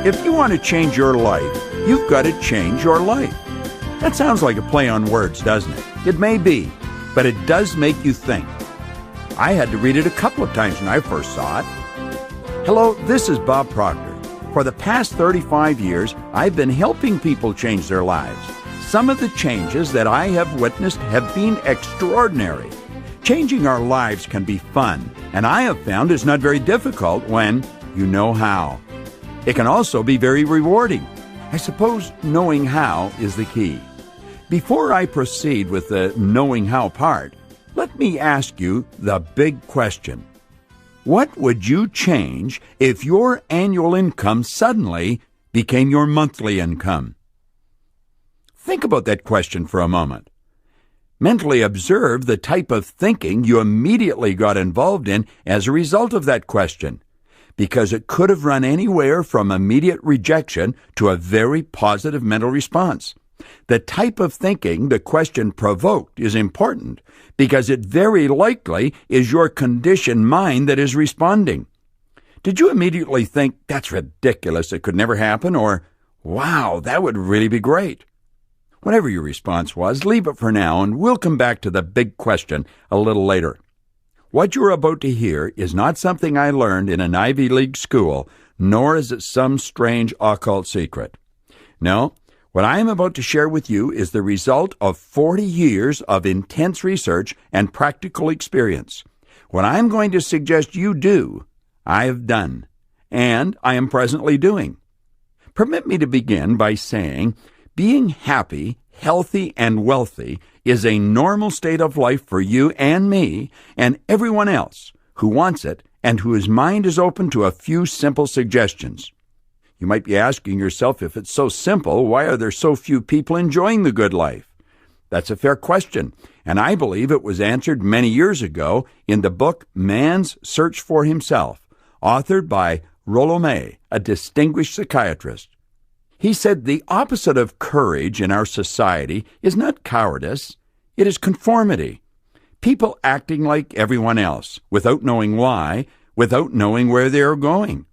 If you want to change your life, you've got to change your life. That sounds like a play on words, doesn't it? It may be, but it does make you think. I had to read it a couple of times when I first saw it. Hello, this is Bob Proctor. For the past 35 years, I've been helping people change their lives. Some of the changes that I have witnessed have been extraordinary. Changing our lives can be fun, and I have found it's not very difficult when you know how. It can also be very rewarding. I suppose knowing how is the key. Before I proceed with the knowing how part, let me ask you the big question. What would you change if your annual income suddenly became your monthly income? Think about that question for a moment. Mentally observe the type of thinking you immediately got involved in as a result of that question, because it could have run anywhere from immediate rejection to a very positive mental response. The type of thinking the question provoked is important because it very likely is your conditioned mind that is responding. Did you immediately think, that's ridiculous, it could never happen, or, wow, that would really be great? Whatever your response was, leave it for now, and we'll come back to the big question a little later. What you're about to hear is not something I learned in an Ivy League school, nor is it some strange occult secret. No, what I am about to share with you is the result of 40 years of intense research and practical experience. What I'm going to suggest you do, I have done, and I am presently doing. Permit me to begin by saying, being happy, healthy, and wealthy is a normal state of life for you and me and everyone else who wants it and whose mind is open to a few simple suggestions. You might be asking yourself, if it's so simple, why are there so few people enjoying the good life? That's a fair question, and I believe it was answered many years ago in the book Man's Search for Himself, authored by Rollo May, a distinguished psychiatrist. He said the opposite of courage in our society is not cowardice, it is conformity. People acting like everyone else, without knowing why, without knowing where they are going.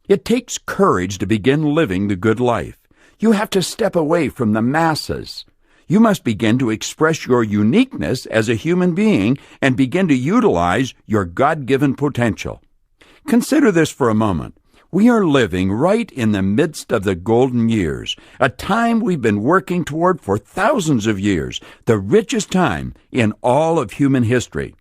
It takes courage to begin living the good life. You have to step away from the masses. You must begin to express your uniqueness as a human being and begin to utilize your God-given potential. Consider this for a moment. We are living right in the midst of the golden years, a time we've been working toward for thousands of years, the richest time in all of human history.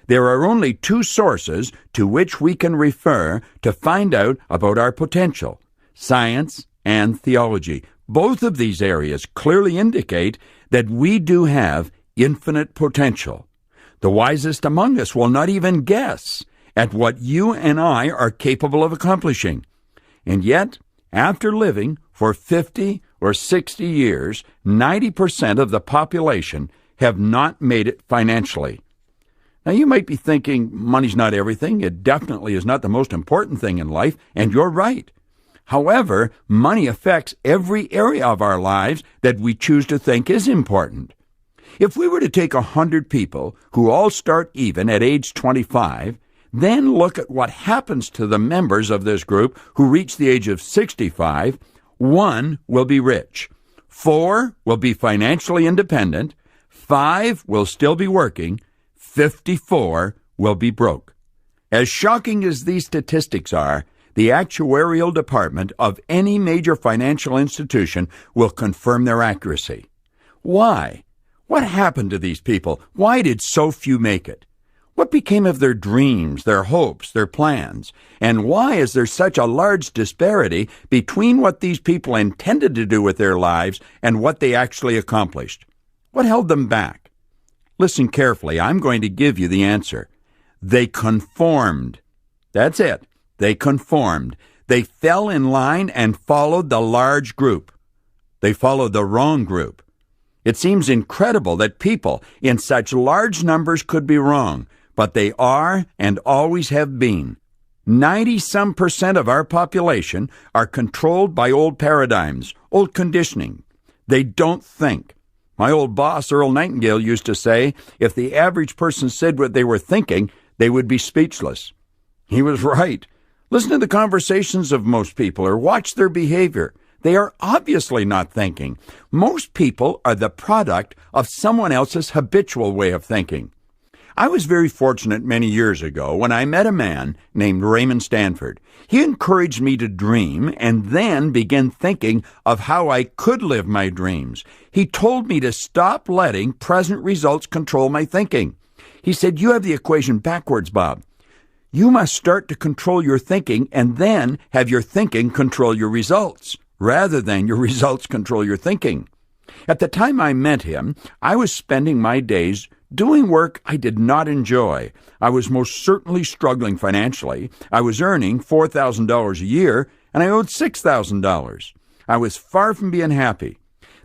There are only two sources to which we can refer to find out about our potential: science and theology. Both of these areas clearly indicate that we do have infinite potential. The wisest among us will not even guess at what you and I are capable of accomplishing. And yet, after living for 50 or 60 years, 90% of the population have not made it financially. Now, you might be thinking, money's not everything. It definitely is not the most important thing in life, and you're right. However, money affects every area of our lives that we choose to think is important. If we were to take 100 people who all start even at age 25, then look at what happens to the members of this group who reach the age of 65. 1 will be rich. 4 will be financially independent. 5 will still be working. 54 will be broke. As shocking as these statistics are, the actuarial department of any major financial institution will confirm their accuracy. Why? What happened to these people? Why did so few make it? What became of their dreams, their hopes, their plans? And why is there such a large disparity between what these people intended to do with their lives and what they actually accomplished? What held them back? Listen carefully. I'm going to give you the answer. They conformed. That's it. They conformed. They fell in line and followed the large group. They followed the wrong group. It seems incredible that people in such large numbers could be wrong, but they are and always have been. 90-some% of our population are controlled by old paradigms, old conditioning. They don't think. My old boss, Earl Nightingale, used to say, if the average person said what they were thinking, they would be speechless. He was right. Listen to the conversations of most people or watch their behavior. They are obviously not thinking. Most people are the product of someone else's habitual way of thinking. I was very fortunate many years ago when I met a man named Raymond Stanford. He encouraged me to dream and then began thinking of how I could live my dreams. He told me to stop letting present results control my thinking. He said, "You have the equation backwards, Bob. You must start to control your thinking and then have your thinking control your results, rather than your results control your thinking." At the time I met him, I was spending my days doing work I did not enjoy. I was most certainly struggling financially. I was earning $4,000 a year, and I owed $6,000. I was far from being happy.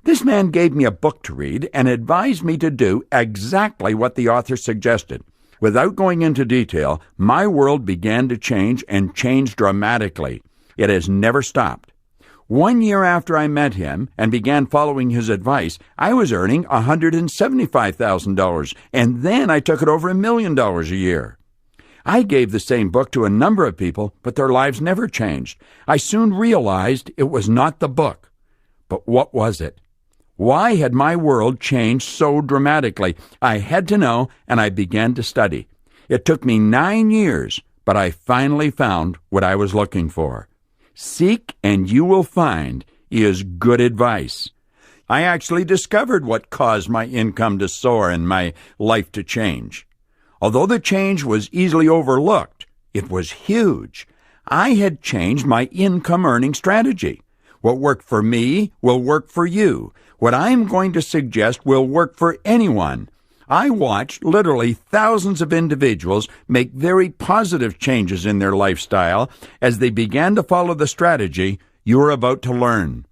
This man gave me a book to read and advised me to do exactly what the author suggested. Without going into detail, my world began to change and change dramatically. It has never stopped. 1 year after I met him and began following his advice, I was earning $175,000, and then I took it over $1 million a year. I gave the same book to a number of people, but their lives never changed. I soon realized it was not the book. But what was it? Why had my world changed so dramatically? I had to know, and I began to study. It took me 9 years, but I finally found what I was looking for. Seek and you will find is good advice. I actually discovered what caused my income to soar and my life to change. Although the change was easily overlooked, it was huge. I had changed my income earning strategy. What worked for me will work for you. What I am going to suggest will work for anyone. I watched literally thousands of individuals make very positive changes in their lifestyle as they began to follow the strategy you are about to learn.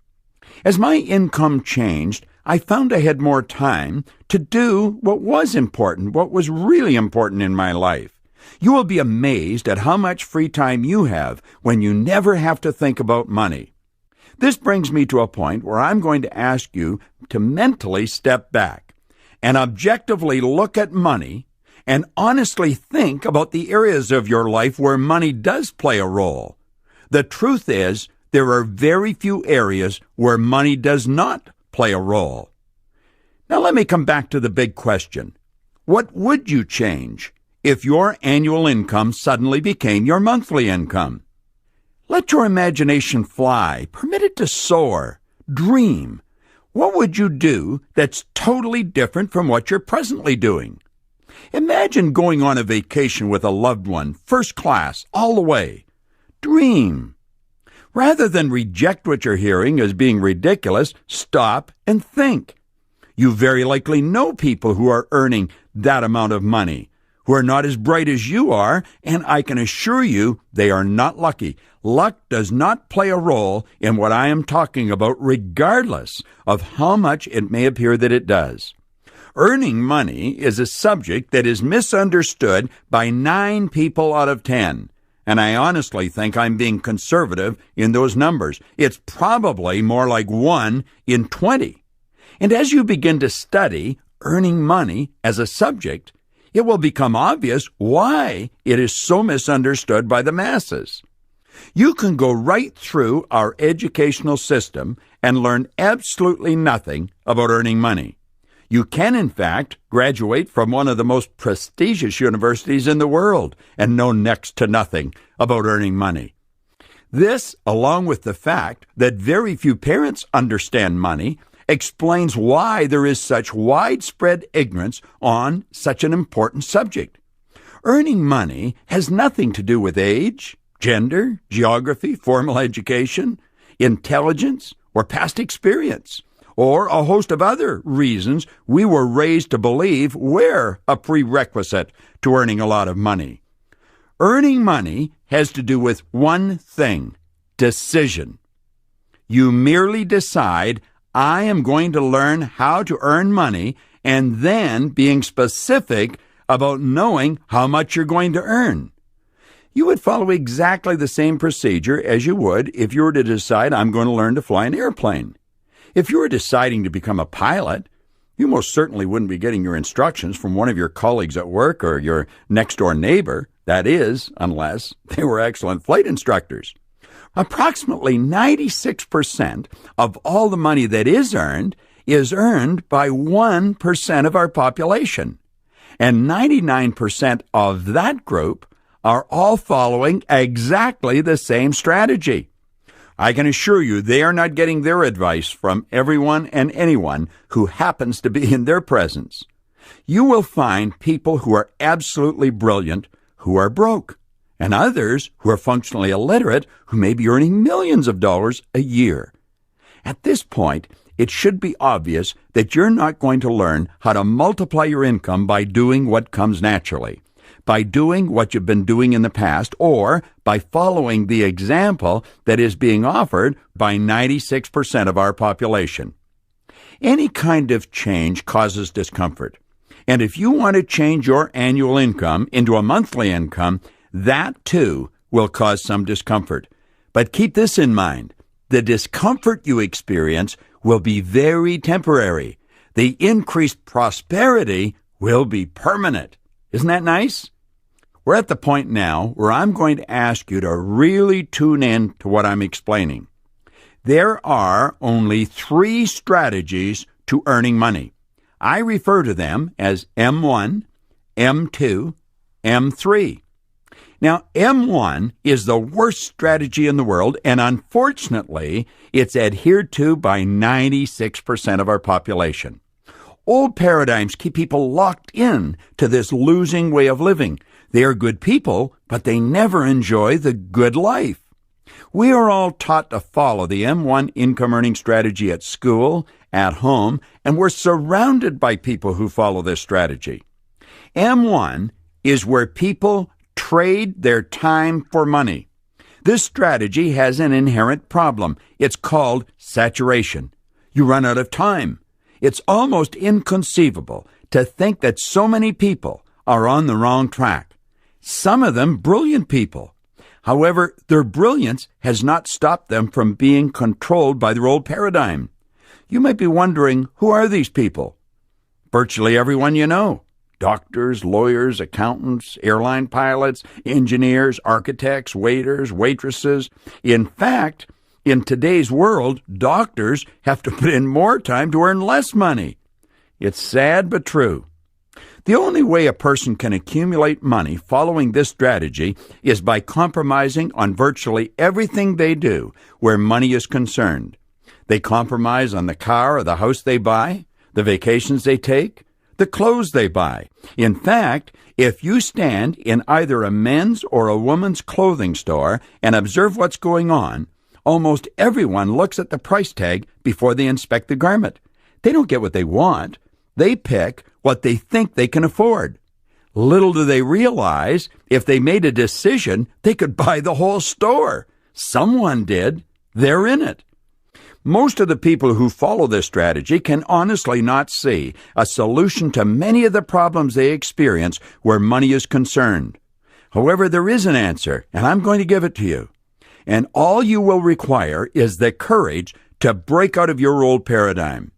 As my income changed, I found I had more time to do what was important, what was really important in my life. You will be amazed at how much free time you have when you never have to think about money. This brings me to a point where I'm going to ask you to mentally step back and objectively look at money and honestly think about the areas of your life where money does play a role. The truth is, there are very few areas where money does not play a role. Now let me come back to the big question. What would you change if your annual income suddenly became your monthly income? Let your imagination fly. Permit it to soar. Dream. What would you do that's totally different from what you're presently doing? Imagine going on a vacation with a loved one, first class, all the way. Dream. Rather than reject what you're hearing as being ridiculous, stop and think. You very likely know people who are earning that amount of money, who are not as bright as you are, and I can assure you they are not lucky. Luck does not play a role in what I am talking about, regardless of how much it may appear that it does. Earning money is a subject that is misunderstood by 9 people out of 10. And I honestly think I'm being conservative in those numbers. It's probably more like 1 in 20. And as you begin to study earning money as a subject, it will become obvious why it is so misunderstood by the masses. You can go right through our educational system and learn absolutely nothing about earning money. You can, in fact, graduate from one of the most prestigious universities in the world and know next to nothing about earning money. This, along with the fact that very few parents understand money, explains why there is such widespread ignorance on such an important subject. Earning money has nothing to do with age, gender, geography, formal education, intelligence, or past experience, or a host of other reasons we were raised to believe were a prerequisite to earning a lot of money. Earning money has to do with one thing: decision. You merely decide, I am going to learn how to earn money, and then being specific about knowing how much you're going to earn. You would follow exactly the same procedure as you would if you were to decide, I'm going to learn to fly an airplane. If you were deciding to become a pilot, you most certainly wouldn't be getting your instructions from one of your colleagues at work or your next-door neighbor. That is, unless they were excellent flight instructors. Approximately 96% of all the money that is earned by 1% of our population. And 99% of that group are all following exactly the same strategy. I can assure you they are not getting their advice from everyone and anyone who happens to be in their presence. You will find people who are absolutely brilliant who are broke, and others who are functionally illiterate who may be earning millions of dollars a year. At this point, it should be obvious that you're not going to learn how to multiply your income by doing what comes naturally, by doing what you've been doing in the past, or by following the example that is being offered by 96% of our population. Any kind of change causes discomfort. And if you want to change your annual income into a monthly income, that too will cause some discomfort. But keep this in mind. The discomfort you experience will be very temporary. The increased prosperity will be permanent. Isn't that nice? We're at the point now where I'm going to ask you to really tune in to what I'm explaining. There are only 3 strategies to earning money. I refer to them as M1, M2, M3. Now, M1 is the worst strategy in the world, and unfortunately, it's adhered to by 96% of our population. Old paradigms keep people locked in to this losing way of living. They are good people, but they never enjoy the good life. We are all taught to follow the M1 income earning strategy at school, at home, and we're surrounded by people who follow this strategy. M1 is where people trade their time for money. This strategy has an inherent problem. It's called saturation. You run out of time. It's almost inconceivable to think that so many people are on the wrong track. Some of them brilliant people. However, their brilliance has not stopped them from being controlled by their old paradigm. You might be wondering, who are these people? Virtually everyone you know. Doctors, lawyers, accountants, airline pilots, engineers, architects, waiters, waitresses. In fact, in today's world, doctors have to put in more time to earn less money. It's sad but true. The only way a person can accumulate money following this strategy is by compromising on virtually everything they do where money is concerned. They compromise on the car or the house they buy, the vacations they take, the clothes they buy. In fact, if you stand in either a men's or a woman's clothing store and observe what's going on, almost everyone looks at the price tag before they inspect the garment. They don't get what they want. They pick what they think they can afford. Little do they realize, if they made a decision, they could buy the whole store. Someone did. They're in it. Most of the people who follow this strategy can honestly not see a solution to many of the problems they experience where money is concerned. However, there is an answer, and I'm going to give it to you. And all you will require is the courage to break out of your old paradigm.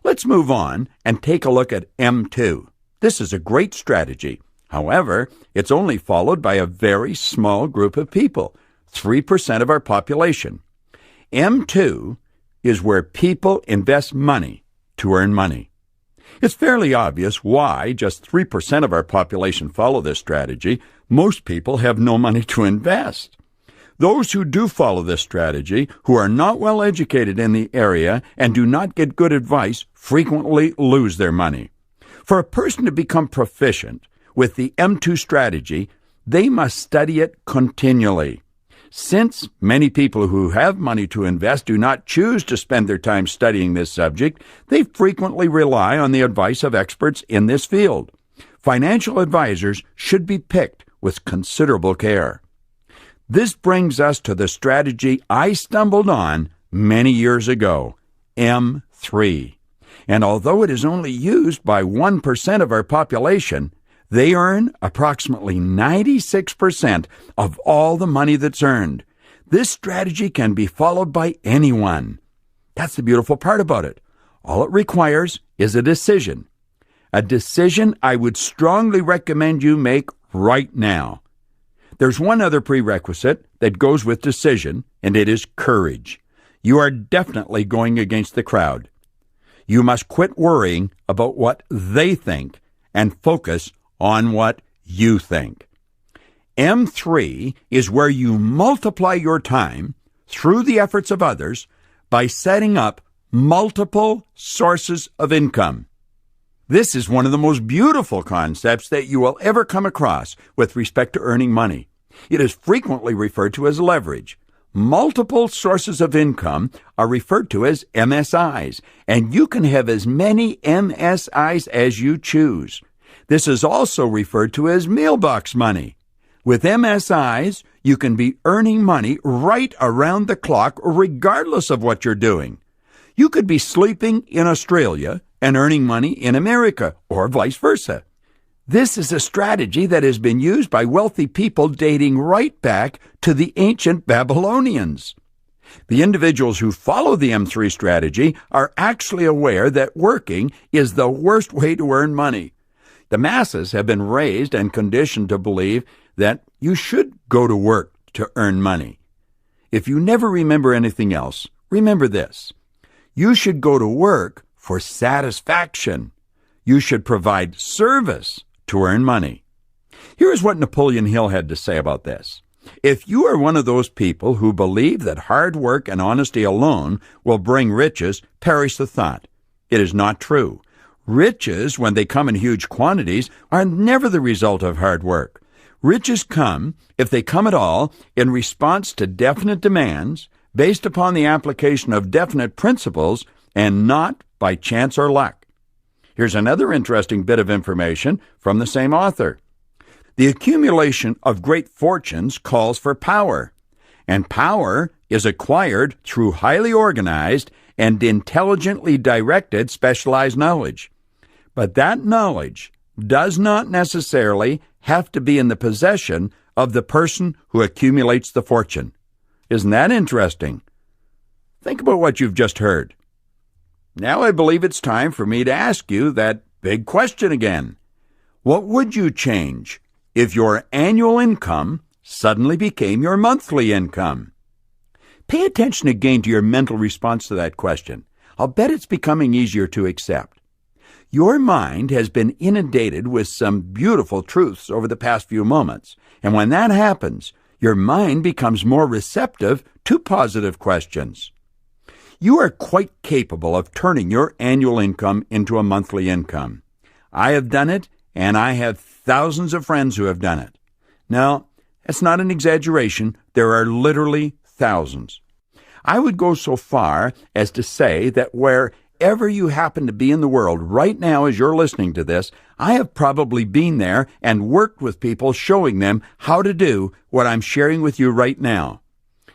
Let's move on and take a look at M2. This is a great strategy. However, it's only followed by a very small group of people, 3% of our population. M2 is where people invest money to earn money. It's fairly obvious why just 3% of our population follow this strategy. Most people have no money to invest. Those who do follow this strategy, who are not well educated in the area and do not get good advice, frequently lose their money. For a person to become proficient with the M2 strategy, they must study it continually. Since many people who have money to invest do not choose to spend their time studying this subject, they frequently rely on the advice of experts in this field. Financial advisors should be picked with considerable care. This brings us to the strategy I stumbled on many years ago, M3. And although it is only used by 1% of our population, they earn approximately 96% of all the money that's earned. This strategy can be followed by anyone. That's the beautiful part about it. All it requires is a decision. A decision I would strongly recommend you make right now. There's one other prerequisite that goes with decision, and it is courage. You are definitely going against the crowd. You must quit worrying about what they think and focus on what you think. M3 is where you multiply your time through the efforts of others by setting up multiple sources of income. This is one of the most beautiful concepts that you will ever come across with respect to earning money. It is frequently referred to as leverage. Multiple sources of income are referred to as MSIs, and you can have as many MSIs as you choose. This is also referred to as mailbox money. With MSIs, you can be earning money right around the clock, regardless of what you're doing. You could be sleeping in Australia and earning money in America, or vice versa. This is a strategy that has been used by wealthy people dating right back to the ancient Babylonians. The individuals who follow the M3 strategy are actually aware that working is the worst way to earn money. The masses have been raised and conditioned to believe that you should go to work to earn money. If you never remember anything else, remember this. You should go to work for satisfaction. You should provide service to earn money. Here is what Napoleon Hill had to say about this. If you are one of those people who believe that hard work and honesty alone will bring riches, perish the thought. It is not true. Riches, when they come in huge quantities, are never the result of hard work. Riches come, if they come at all, in response to definite demands, based upon the application of definite principles, and not by chance or luck. Here's another interesting bit of information from the same author. The accumulation of great fortunes calls for power, and power is acquired through highly organized and intelligently directed specialized knowledge. But that knowledge does not necessarily have to be in the possession of the person who accumulates the fortune. Isn't that interesting? Think about what you've just heard. Now I believe it's time for me to ask you that big question again. What would you change if your annual income suddenly became your monthly income? Pay attention again to your mental response to that question. I'll bet it's becoming easier to accept. Your mind has been inundated with some beautiful truths over the past few moments, and when that happens, your mind becomes more receptive to positive questions. You are quite capable of turning your annual income into a monthly income. I have done it, and I have thousands of friends who have done it. Now, that's not an exaggeration. There are literally thousands. I would go so far as to say that wherever you happen to be in the world right now as you're listening to this, I have probably been there and worked with people showing them how to do what I'm sharing with you right now.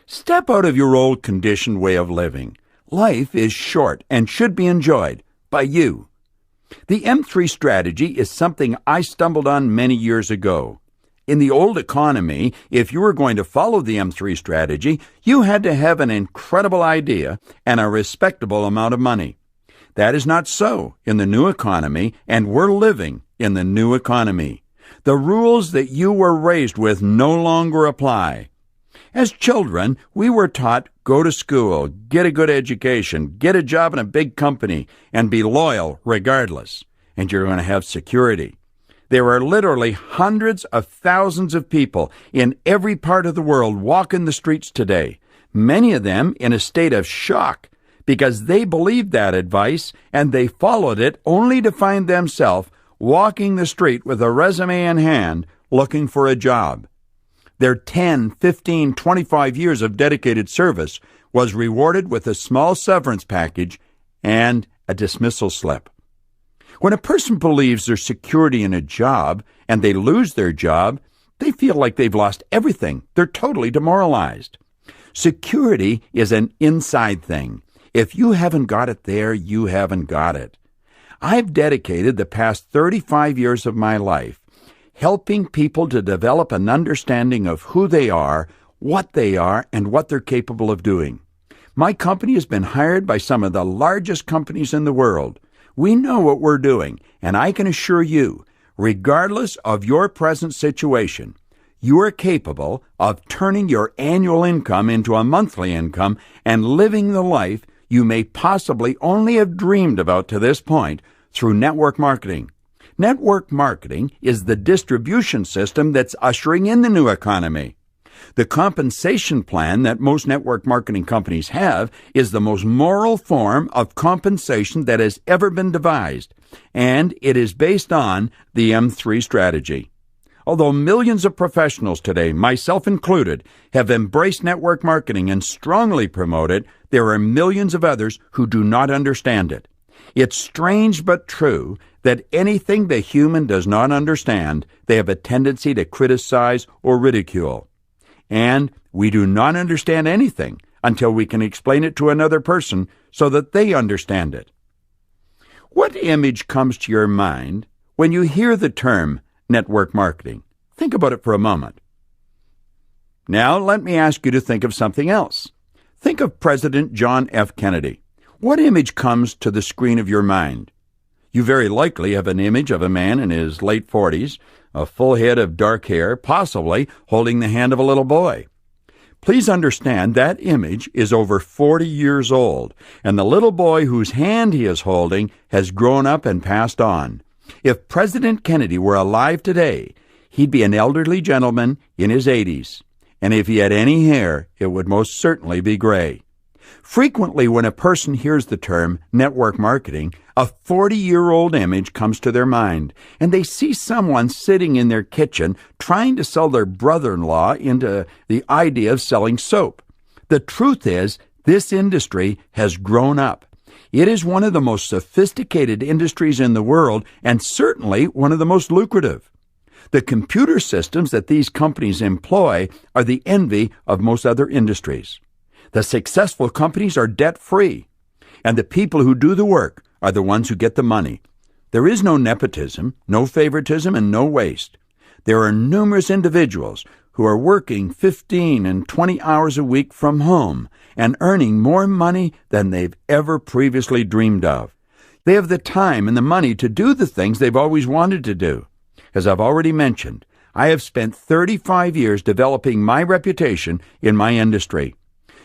Step out of your old conditioned way of living. Life is short and should be enjoyed by you. The M3 strategy is something I stumbled on many years ago. In the old economy, if you were going to follow the M3 strategy, you had to have an incredible idea and a respectable amount of money. That is not so in the new economy, and we're living in the new economy. The rules that you were raised with no longer apply. As children, we were taught, go to school, get a good education, get a job in a big company, and be loyal regardless, and you're going to have security. There are literally hundreds of thousands of people in every part of the world walking the streets today, many of them in a state of shock because they believed that advice and they followed it only to find themselves walking the street with a resume in hand looking for a job. Their 10, 15, 25 years of dedicated service was rewarded with a small severance package and a dismissal slip. When a person believes there's security in a job and they lose their job, they feel like they've lost everything. They're totally demoralized. Security is an inside thing. If you haven't got it there, you haven't got it. I've dedicated the past 35 years of my life helping people to develop an understanding of who they are, what they are, and what they're capable of doing. My company has been hired by some of the largest companies in the world. We know what we're doing, and I can assure you, regardless of your present situation, you are capable of turning your annual income into a monthly income and living the life you may possibly only have dreamed about to this point through network marketing. Network marketing is the distribution system that's ushering in the new economy. The compensation plan that most network marketing companies have is the most moral form of compensation that has ever been devised, and it is based on the M3 strategy. Although millions of professionals today, myself included, have embraced network marketing and strongly promote it, there are millions of others who do not understand it. It's strange but true that anything the human does not understand, they have a tendency to criticize or ridicule. And we do not understand anything until we can explain it to another person so that they understand it. What image comes to your mind when you hear the term network marketing? Think about it for a moment. Now, let me ask you to think of something else. Think of President John F. Kennedy. What image comes to the screen of your mind? You very likely have an image of a man in his late 40s, a full head of dark hair, possibly holding the hand of a little boy. Please understand that image is over 40 years old, and the little boy whose hand he is holding has grown up and passed on. If President Kennedy were alive today, he'd be an elderly gentleman in his 80s, and if he had any hair, it would most certainly be gray. Frequently, when a person hears the term network marketing, a 40-year-old image comes to their mind, and they see someone sitting in their kitchen trying to sell their brother-in-law into the idea of selling soap. The truth is, this industry has grown up. It is one of the most sophisticated industries in the world, and certainly one of the most lucrative. The computer systems that these companies employ are the envy of most other industries. The successful companies are debt-free, and the people who do the work are the ones who get the money. There is no nepotism, no favoritism, and no waste. There are numerous individuals who are working 15 and 20 hours a week from home and earning more money than they've ever previously dreamed of. They have the time and the money to do the things they've always wanted to do. As I've already mentioned, I have spent 35 years developing my reputation in my industry.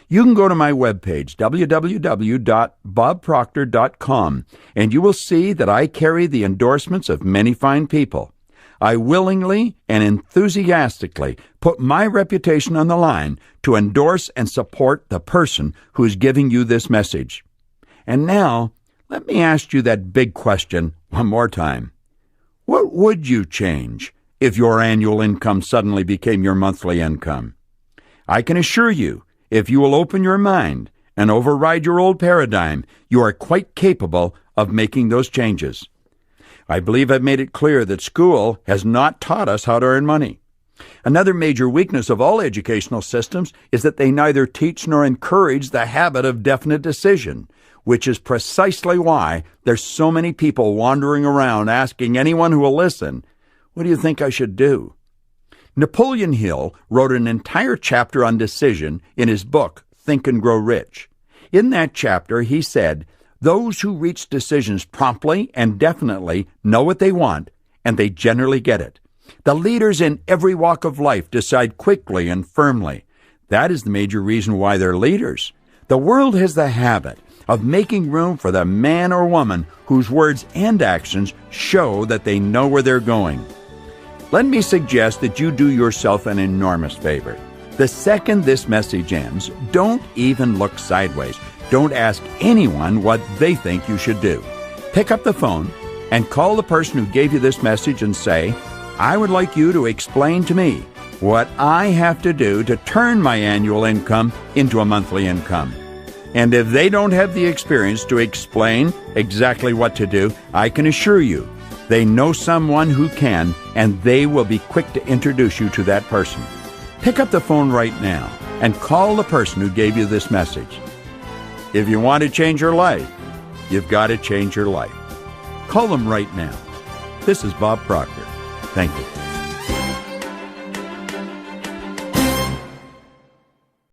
You can go to my webpage, www.bobproctor.com, and you will see that I carry the endorsements of many fine people. I willingly and enthusiastically put my reputation on the line to endorse and support the person who is giving you this message. And now, let me ask you that big question one more time. What would you change if your annual income suddenly became your monthly income? I can assure you, if you will open your mind and override your old paradigm, you are quite capable of making those changes. I believe I've made it clear that school has not taught us how to earn money. Another major weakness of all educational systems is that they neither teach nor encourage the habit of definite decision, which is precisely why there's so many people wandering around asking anyone who will listen, "What do you think I should do?" Napoleon Hill wrote an entire chapter on decision in his book, Think and Grow Rich. In that chapter, he said, "Those who reach decisions promptly and definitely know what they want, and they generally get it. The leaders in every walk of life decide quickly and firmly. That is the major reason why they're leaders. The world has the habit of making room for the man or woman whose words and actions show that they know where they're going." Let me suggest that you do yourself an enormous favor. The second this message ends, don't even look sideways. Don't ask anyone what they think you should do. Pick up the phone and call the person who gave you this message and say, "I would like you to explain to me what I have to do to turn my annual income into a monthly income." And if they don't have the experience to explain exactly what to do, I can assure you, they know someone who can, and they will be quick to introduce you to that person. Pick up the phone right now and call the person who gave you this message. If you want to change your life, you've got to change your life. Call them right now. This is Bob Proctor. Thank you.